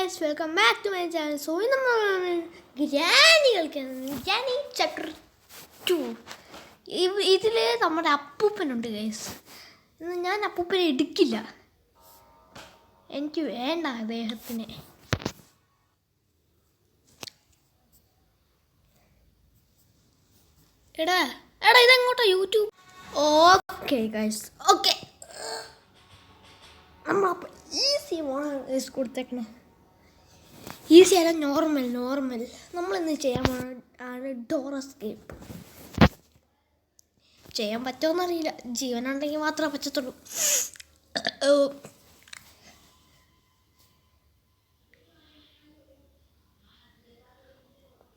guys, welcome back to my channel. So നമ്മൾ granny കളിക്കുന്നത് granny chapter 2. ഇതിൽ നമ്മുടെ അപ്പൂപ്പനുണ്ട് ഗൈസ്. ഞാൻ അപ്പൂപ്പനെ എടുക്കില്ല, എനിക്ക് വേണ്ട അദ്ദേഹത്തിന്. എടാ ഇതെങ്ങോട്ടാ യൂട്യൂബ്? Okay guys, okay. നമ്മളപ്പോൾ ഈസി മോണാണ് കൊടുത്തേക്കണേ. ഈസി അല്ല, നോർമൽ. നമ്മളിന്ന് ചെയ്യാൻ ആണ് ഡോർ എസ്കേപ്പ്. ചെയ്യാൻ പറ്റുമോയെന്നറിയില്ല, ജീവനുണ്ടെങ്കിൽ മാത്രമേ പറ്റത്തുള്ളൂ.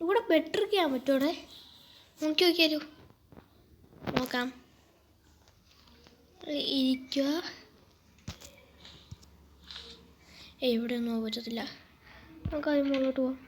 ഇവിടെ ബെറ്റർ ചെയ്യാൻ പറ്റുമോടെ? നോക്കിയാലോ, നോക്കാം. ഇരിക്കുക. ഇവിടെ ഒന്നും പറ്റത്തില്ല. നമുക്ക് ആദ്യം മുകളിലോട്ട് പോവാം.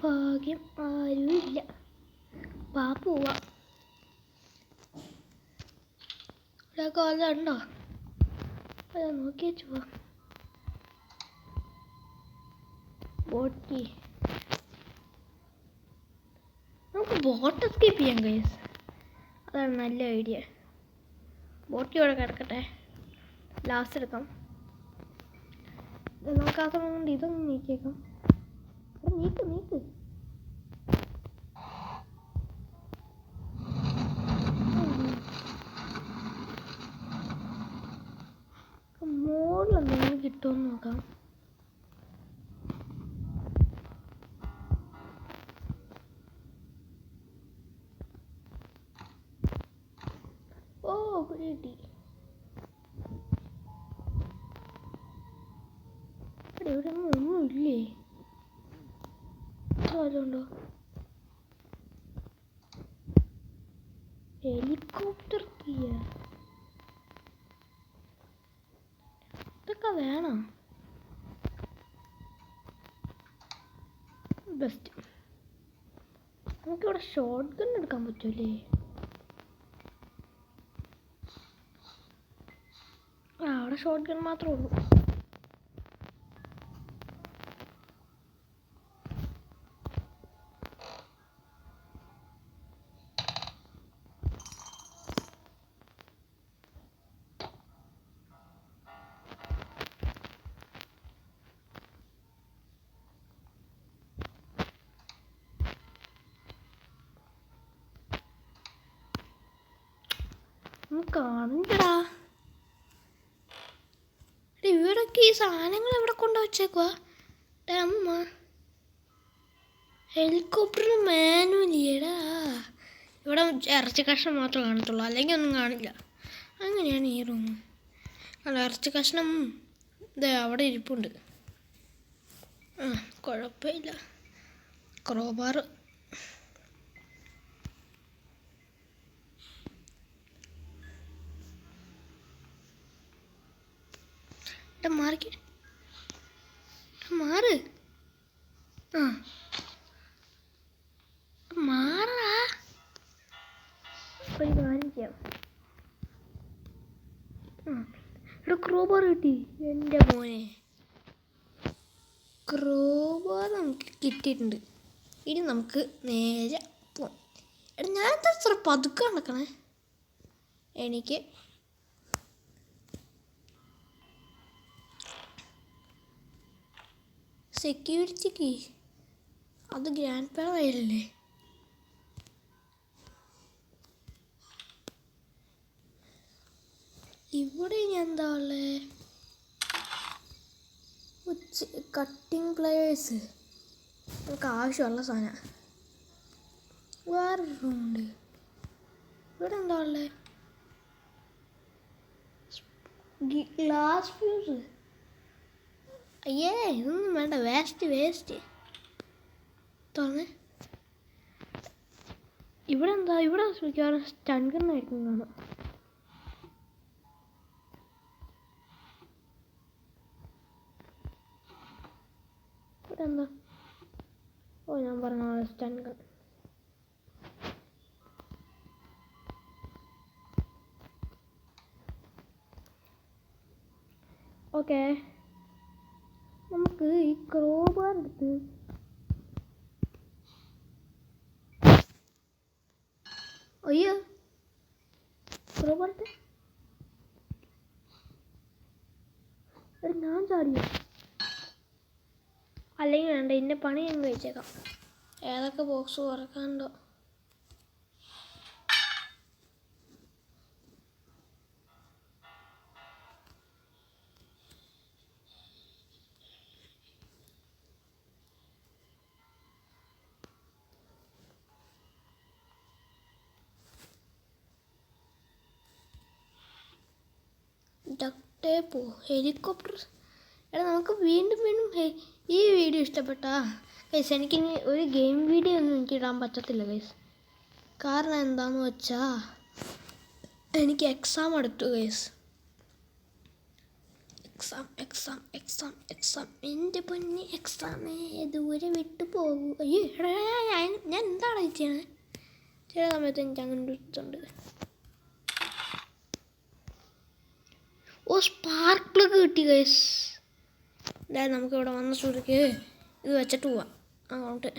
ഭാഗ്യം ആരുമില്ല, പോവാ. ഉണ്ടോ അതാ നോക്കി വെച്ചു പോവാം. ബോട്ടി, നമുക്ക് ബോട്ട് എസ്കേപ്പ് ചെയ്യാം ഗൈസ്, അതാണ് നല്ല ഐഡിയ. ബോട്ടി ഇവിടെ കിടക്കട്ടെ, ലാസ്റ്റ് എടുക്കാം. നമുക്ക് ആ സമയം കൊണ്ട് ഇതൊന്ന് നീക്കിയേക്കാം. നീക്ക് മോളിലെന്തെങ്കിലും കിട്ടുമെന്ന് നോക്കാം. കിട്ടി. ഇവിടെ ഒന്നുമില്ലേ? ഉണ്ടോ? ഹെലികോപ്റ്റർ ഇതൊക്കെ വേണം. ബെസ്റ്റ്. നമുക്കിവിടെ ഷോട്ട് ഗൺ എടുക്കാൻ പറ്റൂലേ? അവിടെ ഷോട്ട് ഗൺ മാത്രമേ ഉള്ളൂ. കാണണ്ടടാ, ഇവിടൊക്കെ ഈ സാധനങ്ങൾ എവിടെ കൊണ്ടു വച്ചേക്കുവാ? അമ്മ, ഹെലികോപ്റ്ററിന് മാനുവലിയടാ. ഇവിടെ ഇറച്ചി കഷ്ണം മാത്രമേ കാണത്തുള്ളൂ, അല്ലെങ്കിൽ ഒന്നും കാണില്ല. അങ്ങനെയാണ് ഈ റൂം. അല്ല, ഇറച്ചി കഷ്ണം ഇതേ അവിടെ ഇരിപ്പുണ്ട്. കുഴപ്പമില്ല. ക്രോബാർ, മാറ്. മാറാ, ഒരു കാര്യം ചെയ്യാം. ഇവിടെ ക്രോബാർ കിട്ടി. എൻ്റെ മോനെ, ക്രോബാർ നമുക്ക് കിട്ടിയിട്ടുണ്ട്. ഇനി നമുക്ക് നേരെ പോവാം. ഞാനെന്താ ഇത്ര പതുക്കെ നടക്കണേ? എനിക്ക് സെക്യൂരിറ്റിക്ക് അത് ഗ്രാൻഡ് പാ ആയില്ലേ? ഇവിടെ ഇനി എന്താ ഉള്ളത്? കട്ടിങ് പ്ലെയേഴ്സ് നമുക്ക് ആവശ്യമുള്ള സാധനം. വേറൊരു റൂമുണ്ട്. ഇവിടെ എന്താ ഉള്ളത്? Glass fuse. അയ്യേ, ഇതൊന്നും വേണ്ട, വേസ്റ്റ്. തുറന്ന് ഇവിടെ എന്താ, ഇവിടെ മിക്കവാറും സ്റ്റൺ ഗണ്ണായിരിക്കും കാണാം. ഇവിടെ എന്താ, ഓ ഞാൻ പറഞ്ഞ സ്റ്റൺ ഗൺ. ഓക്കെ, നമുക്ക് ഈ ക്രോബാർ എടുത്ത് അയ്യോ ക്രോബാർട്ട് ഞാൻ ചാടിയോ? അല്ലെങ്കിൽ വേണ്ട, ഇതിൻ്റെ പണി ഞാൻ കഴിച്ചേക്കാം. ഏതൊക്കെ ബോക്സ് തുറക്കാനുണ്ടോ? ഡക്ടേപ്പോ, ഹെലികോപ്റ്റർ. എടാ നമുക്ക് വീണ്ടും ഈ വീഡിയോ ഇഷ്ടപ്പെട്ടാ ഗൈസ്, എനിക്കിനി ഒരു ഗെയിം വീഡിയോ ഒന്നും എനിക്ക് ഇടാൻ പറ്റത്തില്ല ഗൈസ്. കാരണം എന്താണെന്ന് വെച്ചാൽ എനിക്ക് എക്സാം അടുത്തു ഗൈസ്. എക്സാം എൻ്റെ പൊന്നി എക്സാമേ ദൂരെ വിട്ടു പോകും. അയ്യോ എടാ ഞാൻ എന്താണ് ചെയ്യണേ? ചില സമയത്ത് എനിക്ക് അങ്ങനെ ഇട്ടുണ്ട്. ഓ സ്പാർക്ക് പ്ലഗ് കിട്ടി ഗൈസ്. എന്തായാലും നമുക്ക് ഇവിടെ വന്ന സ്ഥിതിക്ക് ഇത് വെച്ചിട്ട് പോവാം അങ്ങോട്ട്.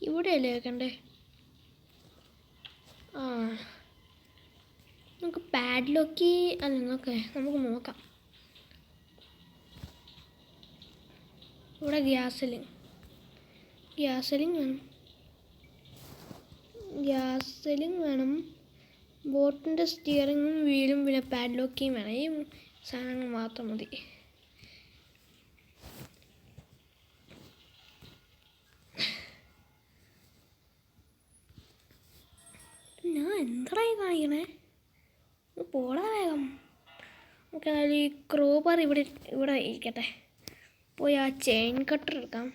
ഇവിടെയല്ലേ വെക്കണ്ടേ? ആ നമുക്ക് പാഡ്ലോക്ക് അല്ല നോക്കേ, നമുക്ക് നോക്കാം. ഇവിടെ ഗ്യാസലിൻ വേണം. ബോട്ടിൻ്റെ സ്റ്റിയറിങ്ങും വീലും പിന്നെ പാഡ്ലോക്കിയും വേണം. ഈ സാധനങ്ങൾ മാത്രം മതി. ഞാൻ എന്തായി കാണിക്കണേ? പോടാ വേഗം. നമുക്ക് എന്നാലും ഈ ക്രോബാർ ഇവിടെ ഇരിക്കട്ടെ. പോയി ആ ചെയിൻ കട്ടർ എടുക്കാം.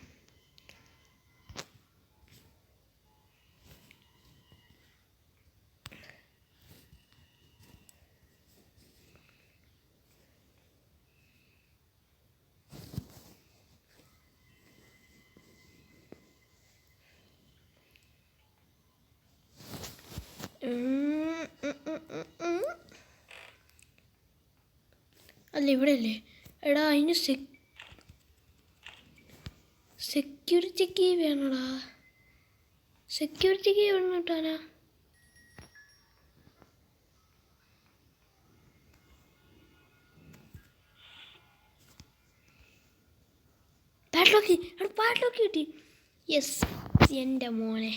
അല്ല ഇവിടെ അല്ലേ? എടാ അതിന് സെക്യൂരിറ്റി കീ വേണോടാ. സെക്യൂരിറ്റി കീ വേണം കിട്ടാനാ? പാഡ്ലോക്ക് കിട്ടി. യെസ് എൻ്റെ മോനെ.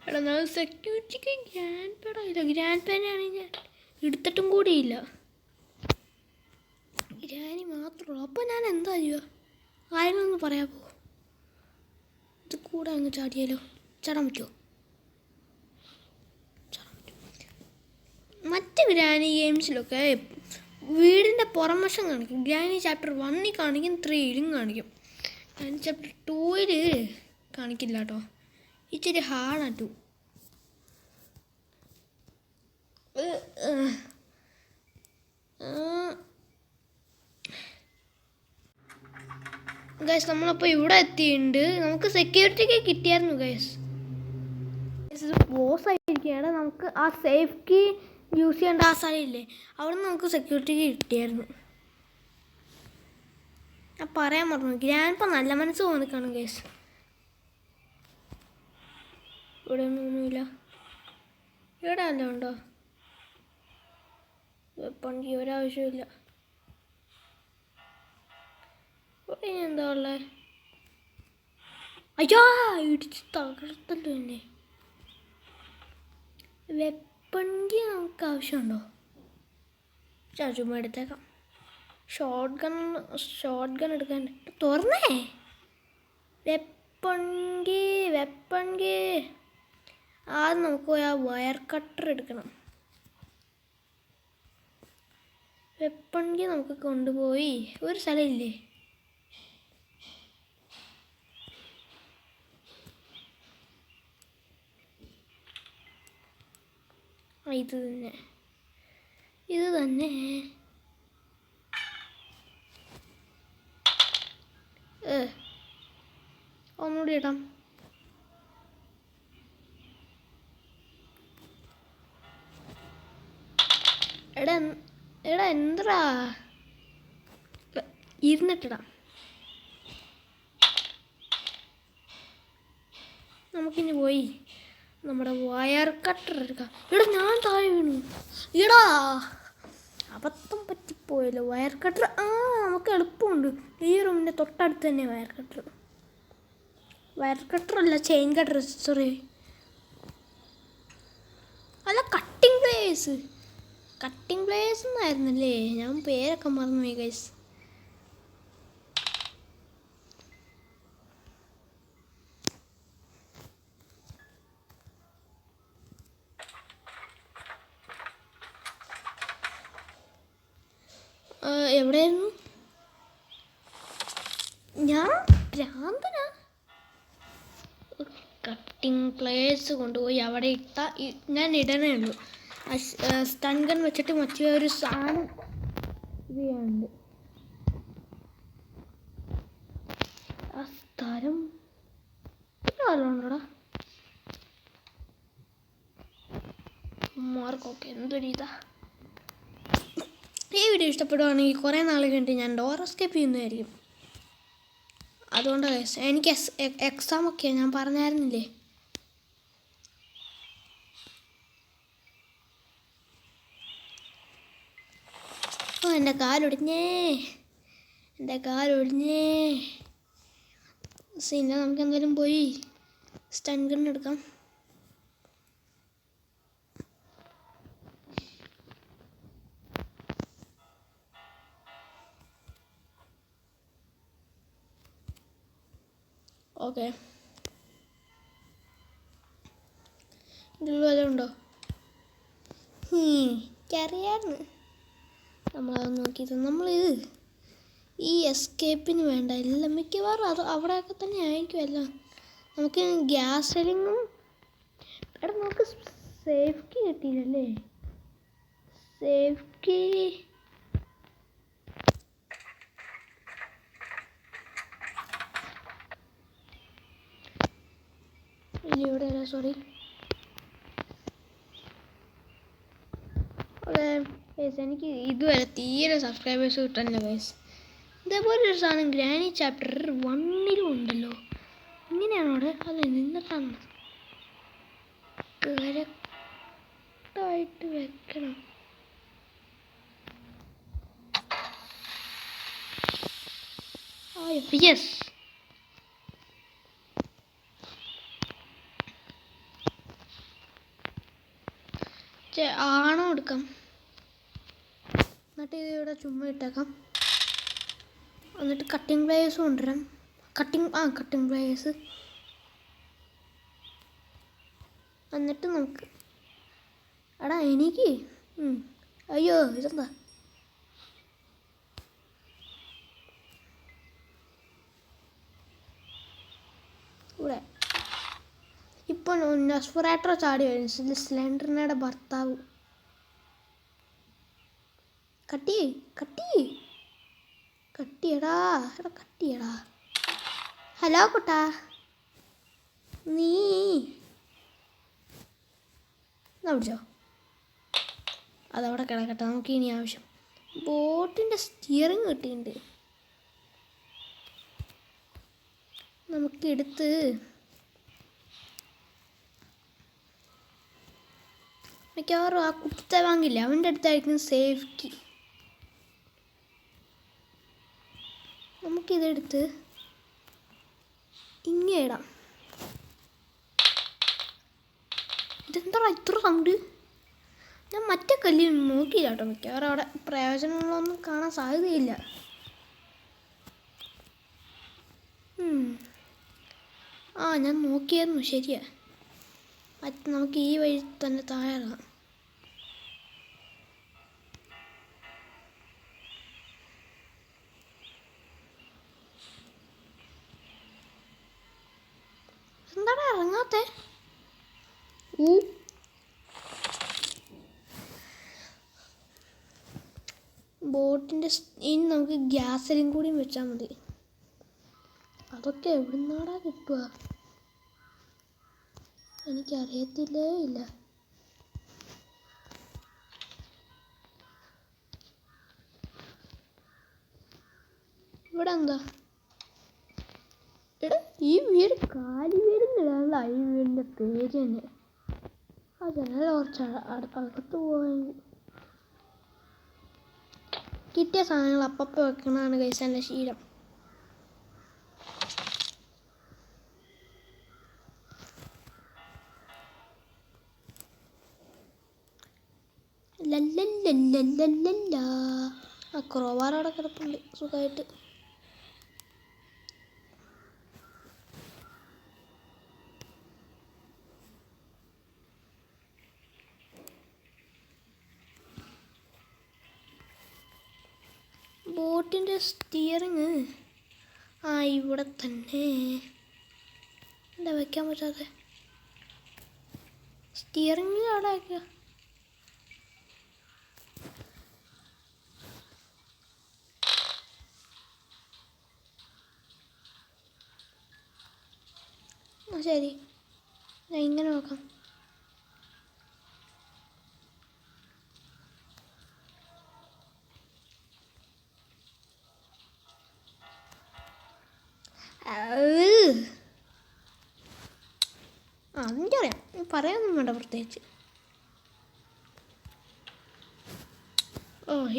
എടാ ഞാൻ സെക്യൂരിറ്റിക്ക് ഗ്രാൻഡ് പേടായില്ല. ഗ്രാൻഡ് പേനാണെങ്കിൽ ഞാൻ എടുത്തിട്ടും കൂടിയില്ല. ഗ്രാനി മാത്രമുള്ളൂ. അപ്പോൾ ഞാൻ എന്താ ചെയ്യുക? ആരെങ്കിലും പറയാമോ? ഇത് കൂടെ അങ്ങ് ചാടിയാലോ? ചാടാൻ പറ്റുമോ? മറ്റ് ഗ്രാനി ഗെയിംസിലൊക്കെ വീടിൻ്റെ പുറംവശം കാണിക്കും. ഗ്രാനി ചാപ്റ്റർ 1 കാണിക്കും, 3 കാണിക്കും. ഗ്രാനി ചാപ്റ്റർ 2 കാണിക്കില്ല കേട്ടോ. ഇച്ചിരി ഹാർഡാണ് 2. ഗൈസ് നമ്മളപ്പോൾ ഇവിടെ എത്തിയിട്ടുണ്ട്. നമുക്ക് സെക്യൂരിറ്റിക്ക് കിട്ടിയായിരുന്നു ഗൈസ്. ബോസ് ആയിരിക്കുകയാണ്. നമുക്ക് ആ സേഫ് കീ യൂസ് ചെയ്യേണ്ട ആ സ്ഥലമില്ലേ, അവിടെ നിന്ന് നമുക്ക് സെക്യൂരിറ്റിക്ക് കിട്ടിയായിരുന്നു. ഞാൻ പറയാൻ പറഞ്ഞു. ഗ്രാൻഡ് നല്ല മനസ്സ് തോന്നിക്കാണും ഗൈസ്. ഇവിടെ ഒന്നുമില്ല. ഇവിടെ അല്ല ഉണ്ടോ? വെപ്പണിക്ക് ഒരാവശ്യമില്ല. ഇവിടെ എന്താ ഉള്ളത്? അയ്യോ ഇടിച്ച് തകർത്തല്ലോ എന്നെ. വെപ്പണിക്ക് നമുക്ക് ആവശ്യമുണ്ടോ? ചുമ്മാ എടുത്തേക്കാം. ഷോർട്ട് ഗൺ എടുക്കാൻ തുറന്നേ. വെപ്പൺകി വെപ്പൺകി. ആദ്യം നമുക്ക് പോയി ആ വയർ കട്ടർ എടുക്കണം. വെപ്പൺകി നമുക്ക് കൊണ്ടുപോയി ഒരു സ്ഥലമില്ലേ? ഇത് തന്നെ ഇത് തന്നെ. ഒന്നുകൂടി ഇടാം. എടാ എടാ എന്താ ഇരുന്നിട്ടിടാം. നമുക്കിനി പോയി നമ്മുടെ വയർ കട്ടർ എടുക്കാം. എടാ ഞാൻ താഴെ വീണു. എടാ അബദ്ധം പറ്റിപ്പോയല്ലോ. വയർ കട്ടർ നമുക്ക് എളുപ്പമുണ്ട്. ഈ റൂമിൻ്റെ തൊട്ടടുത്ത് തന്നെ വയർ കട്ടർ. വയർ കട്ടറല്ല, ചെയിൻ കട്ടർ. സോറി, അല്ല, കട്ടിംഗ് പ്ലേസ്. കട്ടിംഗ് പ്ലേസ് എന്നായിരുന്നല്ലേ? ഞാൻ പേരൊക്കെ മറന്നുപോയി ഗൈസ്. എവിടെയായിരുന്നു ഞാൻ? ഭ്രാന്തനാ. കട്ടിംഗ് പ്ലേസ് കൊണ്ടുപോയി അവിടെ ഇട്ട ഞാൻ ഇടണേ ഉള്ളൂ. സ്റ്റൺ ഗൺ വെച്ചിട്ട് മറ്റേ ഒരു സാധനം ഇത് ചെയ്യാനുണ്ട്. ആ സ്ഥലം ഉണ്ടോടാ മാർക്കൊക്കെ എന്തൊരു ഇതാ. ഈ വീഡിയോ ഇഷ്ടപ്പെടുവാണെങ്കിൽ കുറേ നാൾ കഴിഞ്ഞിട്ട് ഞാൻ ഡോർ എസ്കേപ്പ് ചെയ്യുന്നതായിരിക്കും. അതുകൊണ്ട് എനിക്ക് എക്സാം ഒക്കെ ഞാൻ പറഞ്ഞായിരുന്നില്ലേ. എൻ്റെ കാലൊടിഞ്ഞേ. സീന, നമുക്ക് എന്തായാലും പോയി സ്റ്റൺ ഗൺ എടുക്കാം. ഓക്കെ, ഇതിൽ വല്ലതും ഉണ്ടോ? എനിക്കറിയാമായിരുന്നു. നമ്മളത് നോക്കിയത്. ഈ എസ്കേപ്പിന് വേണ്ട എല്ലാം മിക്കവാറും അത് അവിടെയൊക്കെ തന്നെ ആയിരിക്കും എല്ലാം. നമുക്ക് ഗ്യാസ് സെല്ലിങ്ങും. എടാ നമുക്ക് സേഫ് കീ കിട്ടിയില്ലല്ലേ? സേഫ് കീ ഇല്ല ഇവിടെ അല്ല, സോറി. എനിക്ക് ഇതുവരെ തീരെ സബ്സ്ക്രൈബേഴ്സ് കിട്ടാനില്ല ഗൈസ്. ഇതേപോലെ ഒരു സാധനം ഗ്രാനി ചാപ്റ്റർ 1 ഉണ്ടല്ലോ. ഇങ്ങനെയാണോ അവിടെ? അതെ, നിന്നിട്ടാണ് കറക്റ്റായിട്ട് വെക്കണം. യെസ്, ആണോ എടുക്കാം. എന്നിട്ട് ഇവിടെ ചുമ്മാ ഇട്ടേക്കാം. എന്നിട്ട് കട്ടിംഗ് പ്ലേയേഴ്സ് കൊണ്ടുവരാം. Cutting players. എന്നിട്ട് നമുക്ക് എടാ എനിക്ക് അയ്യോ ഇതെന്താ? ഇവിടെ ഇപ്പോൾ നസ്ഫറാട്ടോ ചാടി വരും. സ്ലെൻഡറിനയുടെ ഭർത്താവ്. കട്ടിയടാ. ഹലോ കുട്ടാ, നീ പിടിച്ചോ. അതവിടെ കിടക്കട്ടെ. നമുക്ക് ഇനി ആവശ്യം ബോട്ടിൻ്റെ സ്റ്റിയറിങ് കിട്ടിയിട്ടുണ്ട്. നമുക്കെടുത്ത് മിക്കവാറും ആ കുത്ത വാങ്ങില്ല, അവൻ്റെ അടുത്തായിരിക്കും സേഫ് കീ. നമുക്കിതെടുത്ത് ഇങ്ങനെ ഇടാം. ഇതെന്താ ഇത്ര സൗണ്ട്? ഞാൻ മറ്റേ കല്ലിൽ നോക്കിയില്ല കേട്ടോ. മിക്കവാറും അവിടെ പ്രയോജനങ്ങളൊന്നും കാണാൻ സാധ്യതയില്ല. ആ ഞാൻ നോക്കിയായിരുന്നു, ശരിയാ. നമുക്ക് ഈ വഴി തന്നെ താഴെ ഇറങ്ങാം. എന്താണ് ഇറങ്ങാത്തെ? ബോട്ടിൻ്റെ ഇനി നമുക്ക് ഗ്യാസിലും കൂടിയും വെച്ചാൽ മതി. അതൊക്കെ എവിടുന്നാടാ കിട്ടുക? എനിക്കറിയത്തില്ലേ ഇല്ല. ഇവിടെ എന്താ? എടാ ഈ വീട് കാലി വീടുന്നില്ല, ഈ വീടിൻ്റെ പേര് തന്നെ. അതല്ല കുറച്ച് അകത്ത് പോകാൻ കിട്ടിയ സാധനങ്ങൾ അപ്പപ്പ വെക്കണതാണ് ഗൈസ് എൻ്റെ ശീലം. ലല്ലല്ലല്ലല്ലല്ല. ആ ക്രോവാർ അവിടെ കിടപ്പുണ്ട് സുഖമായിട്ട്. ബോട്ടിൻ്റെ സ്റ്റിയറിങ് ആ ഇവിടെ തന്നെ. എന്താ വയ്ക്കാൻ പറ്റാതെ? സ്റ്റിയറിങ് അവിടെ ആക്കുക. ആ ശരി, ഞാൻ ഇങ്ങനെ നോക്കാം. എനിക്കറിയാം, പറയാനൊന്നും വേണ്ട പ്രത്യേകിച്ച്.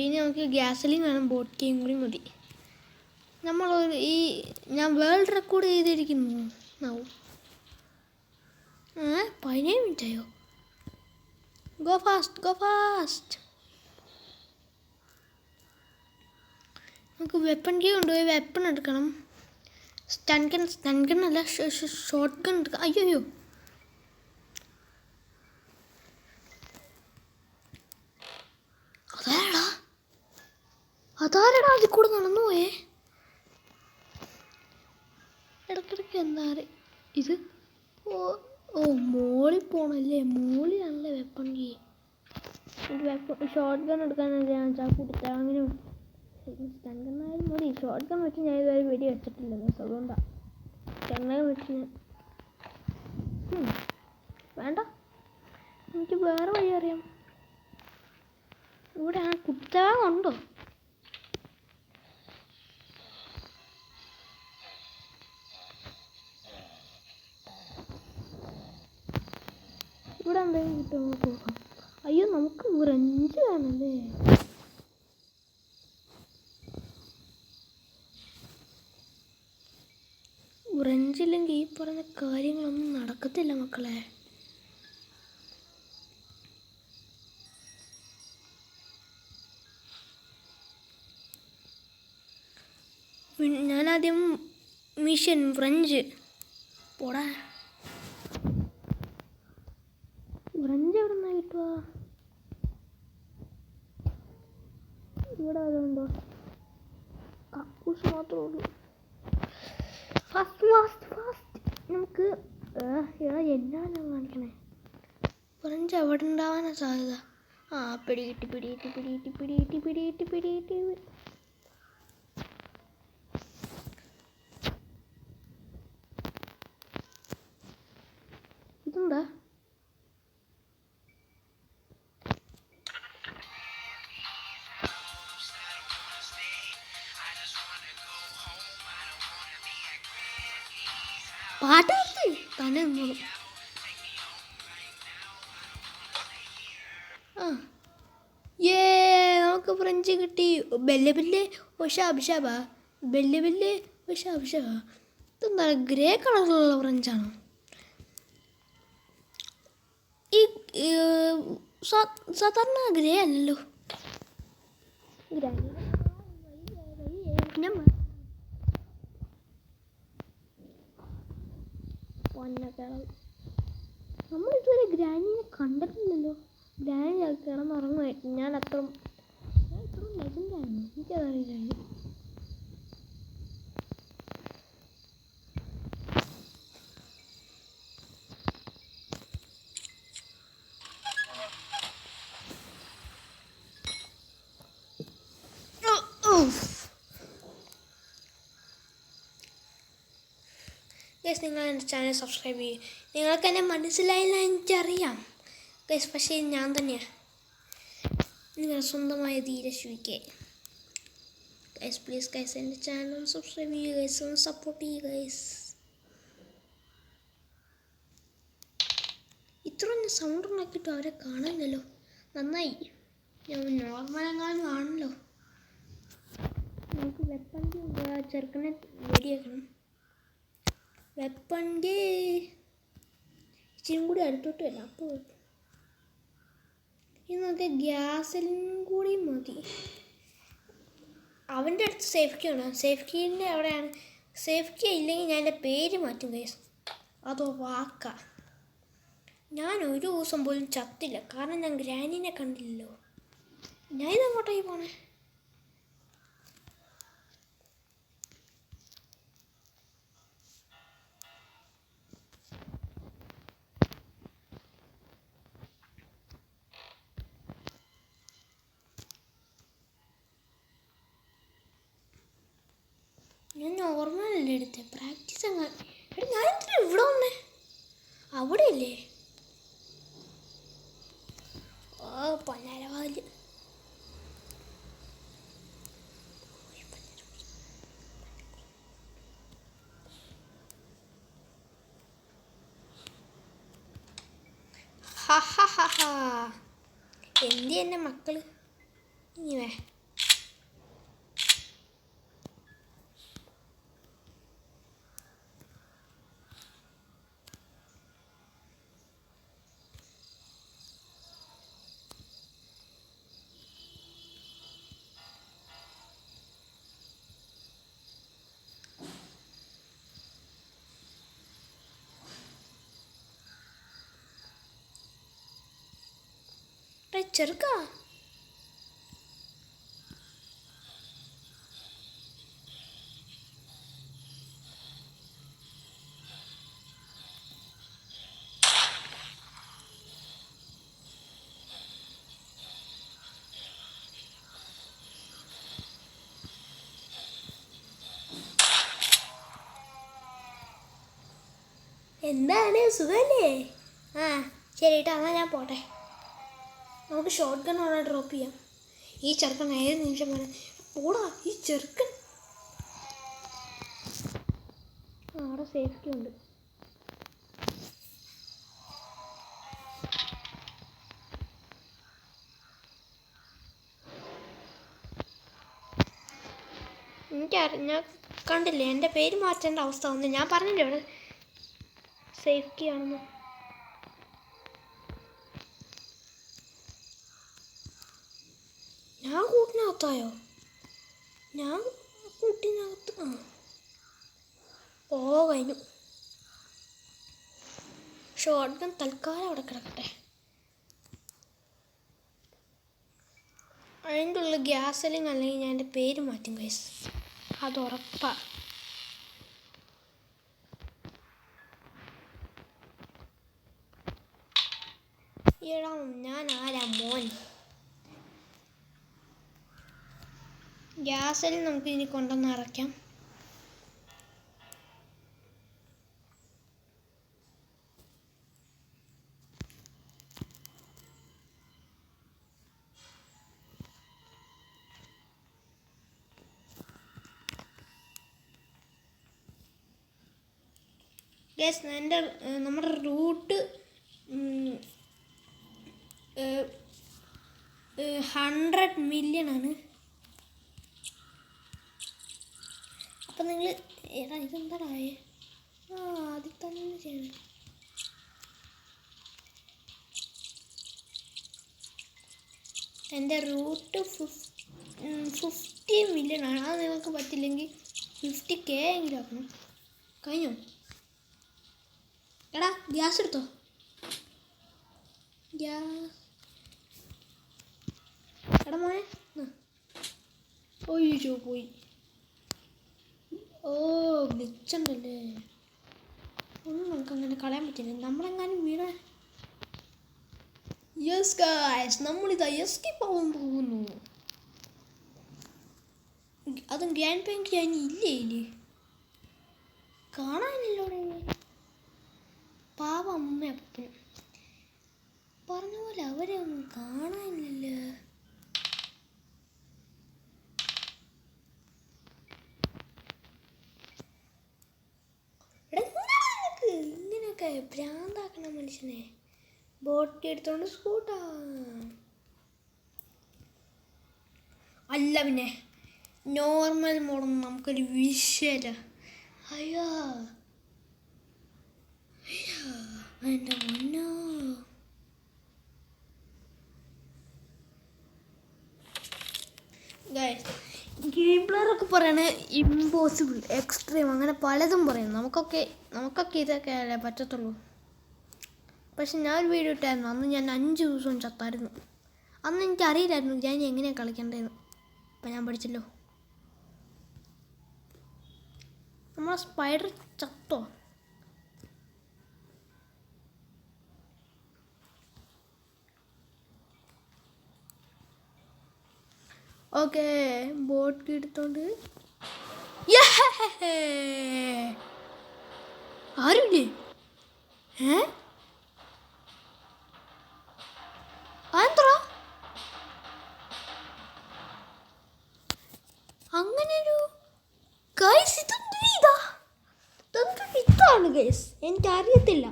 ഇനി നമുക്ക് ഗ്യാസലിൻ വേണം, ബോട്ടിയും കൂടി മതി. ഞാൻ വേൾഡ് റെക്കോർഡ് ചെയ്തിരിക്കുന്നു. 15 മിനിറ്റായോ? Go fast. നമുക്ക് വെപ്പൺ കീ കൊണ്ടുപോയി വെപ്പൺ എടുക്കണം. സ്റ്റൺ ഗൺ അല്ല, ഷോർട്ട് ഗൺ എടുക്കാം. അയ്യോ അതാരടാ അതിൽ കൂടെ നടന്നു പോയേ? ഇടയ്ക്കിടയ്ക്ക് എന്താ ഇത്? മോളിൽ പോണല്ലേ? മോളിലാണല്ലേ വെപ്പൺ കീ. ഷോർട്ട് ഗൺ എടുക്കാനല്ലേ ഞാൻ ചാക്കൂട്ടിട്ട. അങ്ങനെ സ്റ്റൺ ഗണ്ണായാലും മതി. ഷോർട്ട് ഗൺ വെച്ച് ഞാൻ ഇതുവരെ വെടി വെച്ചിട്ടില്ല, അതുകൊണ്ടാണ് സ്റ്റൺ ഗൺ വെച്ച് വേണ്ട. എനിക്ക് വേറെ വഴി അറിയാം. ഇവിടെ ആ കുത്തവാകുണ്ടോ? ഇവിടെ എന്തെങ്കിലും കിട്ടുമോ നോക്കാം. അയ്യോ നമുക്ക് റഞ്ച് വേണമല്ലേ? റഞ്ചില്ലെങ്കിൽ ഈ പറഞ്ഞ കാര്യങ്ങളൊന്നും നടക്കത്തില്ല മക്കളെ. ഞാനാദ്യം മിഷൻ ഫ്രഞ്ച് പോടാ. ഫ്രഞ്ച് എവിടെ നിന്നാ കിട്ടുക? ഇവിടെ അതുണ്ടോ? കക്കൂസ് മാത്രമേ ഉള്ളൂ. ഫാസ്റ്റ് നമുക്ക് എന്നാണ് കാണിക്കണേ? ഫ്രഞ്ച് എവിടെ ഉണ്ടാവാനാ സാധ്യത? പിടിയിട്ട് ഇതെന്താ? പാട്ട് തന്നെ നിന്നോളൂ. നമുക്ക് ഫ്രഞ്ച് കിട്ടി. ബെല്ലെ ഒഷാബിഷാബാ. ബെല്ലെ ഒഷാബിഷാബാ. ഇതെന്താ ഗ്രേ കളറിലുള്ള ഫ്രഞ്ചാണോ? ഈ സാധാരണ ഗ്രേ അല്ലല്ലോ. പൊന്നക്കിളവ്. നമ്മളിതുവരെ ഗ്രാനിനെ കണ്ടിട്ടില്ലല്ലോ. ഗ്രാനി കിടന്നുറങ്ങുമായിരുന്നു. ഞാൻ അത്ര ലെജൻഡായിരുന്നു, എനിക്കതറിയില്ലായിരുന്നു. ഗൈസ്, നിങ്ങൾ എൻ്റെ ചാനൽ സബ്സ്ക്രൈബ് ചെയ്യും. നിങ്ങൾക്ക് എന്നെ മനസ്സിലായില്ല എനിക്കറിയാം ഗൈസ്, പക്ഷേ ഞാൻ തന്നെയാണ് നിങ്ങളുടെ സ്വന്തമായ ധീരശ്വിക്ക്. ഗൈസ് പ്ലീസ് ഗൈസ്, എൻ്റെ ചാനൽ സബ്സ്ക്രൈബ് ചെയ്യുക ഗൈസ്, ഒന്ന് സപ്പോർട്ട് ചെയ്യുക ഗൈസ്. ഇത്രയൊന്നും സൗണ്ട് ഉണ്ടാക്കിയിട്ട് അവരെ കാണാനില്ലല്ലോ. നന്നായി, ഞാൻ നോർമലെങ്ങാനും ആണല്ലോ. നമുക്ക് വെപ്പൺ ഉണ്ട്, ആ ചെറുക്കനെ വെടിയാക്കണം. വെപ്പൺ ഇച്ചിരി കൂടി അടുത്തോട്ട് വരാം. അപ്പോൾ ഇനി നമുക്ക് ഗ്യാസിലും കൂടി മതി. അവൻ്റെ അടുത്ത് സേഫ് കീ ആണ്. സേഫ് കീൻ്റെ അവിടെയാണ്. സേഫ് കീ ഇല്ലെങ്കിൽ ഞാൻ എൻ്റെ പേര് മാറ്റും ഗൈസ്. അതോ വാക്ക. ഞാൻ ഒരു ദിവസം പോലും ചത്തില്ല, കാരണം ഞാൻ ഗ്രാനിനെ കണ്ടില്ലല്ലോ. ഞാൻ ഇതങ്ങോട്ടേക്ക് പോണേ. ഞാൻ നോർമലല്ലേ എടുത്തേ, പ്രാക്ടീസ് അങ്ങ്. എടാ ഞാൻ എന്തിനാ ഇവിടെ വന്നേ? അവിടെയല്ലേ? ഓ പൊന്നരവാല്. എന്തി എൻ്റെ മക്കള് ഇനി വേ. ചെറുക്ക എന്താണ്, സുഖമല്ലേ? ആ ശരി കേട്ടോ, എന്നാൽ ഞാൻ പോട്ടെ. നമുക്ക് ഷോർട്ട് ഗൺ അവിടെ ഡ്രോപ്പ് ചെയ്യാം. ഈ ചെറുക്കൻ ഏത് നിമിഷം വേണം പോടാ. ഈ ചെറുക്കൻ അവിടെ സേഫ്റ്റി ഉണ്ട്. ഞാൻ കണ്ടില്ലേ, എൻ്റെ പേര് മാറ്റേണ്ട അവസ്ഥ വന്നു. ഞാൻ പറഞ്ഞില്ലേ ഇവിടെ സേഫ്റ്റി ആണെന്ന്. ഞാൻ കൂട്ടിനകത്തായോ? ഞാൻ കൂട്ടിനകത്ത് കഴിഞ്ഞു. ഷോർട്ട് ഗൺ തൽക്കാലം അവിടെ കിടക്കട്ടെ. അതിൻ്റെ ഉള്ളിൽ ഗ്യാസിലും അല്ലെങ്കിൽ ഞാൻ എൻ്റെ പേര് മാറ്റും ഗൈസ്, അത് ഉറപ്പാ. എടാ ഞാൻ ആരാ മോൻ? ഗ്യാസിൽ നമുക്ക് ഇനി കൊണ്ടുവന്ന് അറയ്ക്കാം. ഗ്യാസ് നമ്മുടെ റൂട്ട് 100 മില്യൺ ആണ്. അപ്പം നിങ്ങൾ ഏതാ ഇതെന്താടായേ? അതിൽ തന്നെ ചെയ്യണം. എൻ്റെ റൂട്ട് 50 മില്യൺ ആണ്. അത് നിങ്ങൾക്ക് പറ്റില്ലെങ്കിൽ 50K എങ്കിലും ആക്കണം. കഴിഞ്ഞോ? എടാ ഗ്യാസ് എടുത്തോ. ഗ്യാസ് എടാ മോനെ. ഒയ്യോ പോയി. ഓ ഗ്ലിച്ചുണ്ടല്ലേ. ഒന്നും നമുക്ക് അങ്ങനെ കളയാൻ പറ്റില്ല. നമ്മളെങ്ങാനും വീണ. യെസ് ഗായ്സ്, നമ്മളിതാ എസ്കേപ്പ് ആവാൻ പോകുന്നു. അതും ഗ്രാൻഡ് പാങ്ക് ഞാൻ ഇല്ലേ ഇല്ലേ കാണാനില്ലോ. പാവ അമ്മ അപ്പനും പറഞ്ഞ പോലെ അവരെ ഒന്നും കാണാനില്ല. ഇങ്ങനെയൊക്കെ ഭ്രാന്താക്കണ മനുഷ്യനെ. ബോട്ട് എടുത്തോണ്ട് സ്കൂട്ടാ അല്ല പിന്നെ നോർമൽ മോഡൊന്നും നമുക്കൊരു വിഷയല്ല. അയ്യോ എൻ്റെ മുന്നോ. ഗെയിം പ്ലെയറൊക്കെ പറയണ ഇമ്പോസിബിൾ, എക്സ്ട്രീം, അങ്ങനെ പലതും പറയും. നമുക്കൊക്കെ ഇതൊക്കെ അല്ലേ പറ്റത്തുള്ളൂ. പക്ഷെ ഞാനൊരു വീഡിയോ ഇട്ടായിരുന്നു. അന്ന് ഞാൻ 5 ദിവസവും ചത്തായിരുന്നു. അന്ന് എനിക്കറിയില്ലായിരുന്നു ഞാൻ എങ്ങനെയാണ് കളിക്കേണ്ടതെന്ന്. അപ്പം ഞാൻ പഠിച്ചല്ലോ. നമ്മളെ സ്പൈഡർ ചത്തോ? ഓക്കെ ബോട്ട് എടുത്തോണ്ട്. ആരുമില്ലേ? അതെന്താ അങ്ങനെയൊരു ഗൈസ്? ഇതാണ് ഗൈസ്, എനിക്കറിയത്തില്ല.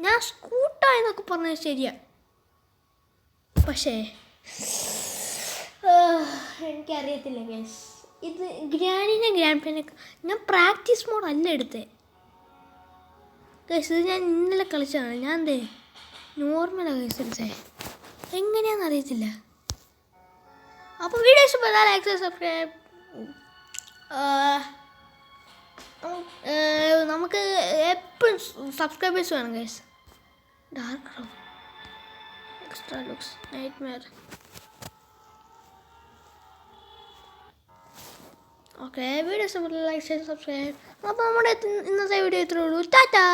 ഞാൻ സ്കൂട്ടായെന്നൊക്കെ പറഞ്ഞത് ശരിയാ, പക്ഷേ എനിക്കറിയത്തില്ല ഗൈസ്. ഇത് ഗ്രാൻഡ് പാനൊക്കെ ഞാൻ പ്രാക്ടീസ് മോഡ് അല്ല എടുത്തേ ഗൈസ്. ഇത് ഞാൻ ഇന്നലെ കളിച്ചതാണ്. ഞാൻ എന്തേ നോർമലാണ് ഗൈസ് എടുത്തേ. എങ്ങനെയാണെന്ന് അറിയത്തില്ല. അപ്പോൾ വീഡിയോ ഇഷ്ടപ്പെട്ടാൽ ലൈക്ക് സബ്സ്ക്രൈബ്. നമുക്ക് എപ്പോഴും സബ്സ്ക്രൈബേഴ്സ് വേണം guys. Dark room, extra looks, nightmare. Okay video ഇഷ്ടപ്പെട്ടാൽ ലൈക്ക് സബ്സ്ക്രൈബ്. അപ്പോൾ നമ്മുടെ ഇന്നത്തെ വീഡിയോ ഇത്രയേ ഉള്ളൂ. ടാറ്റാ.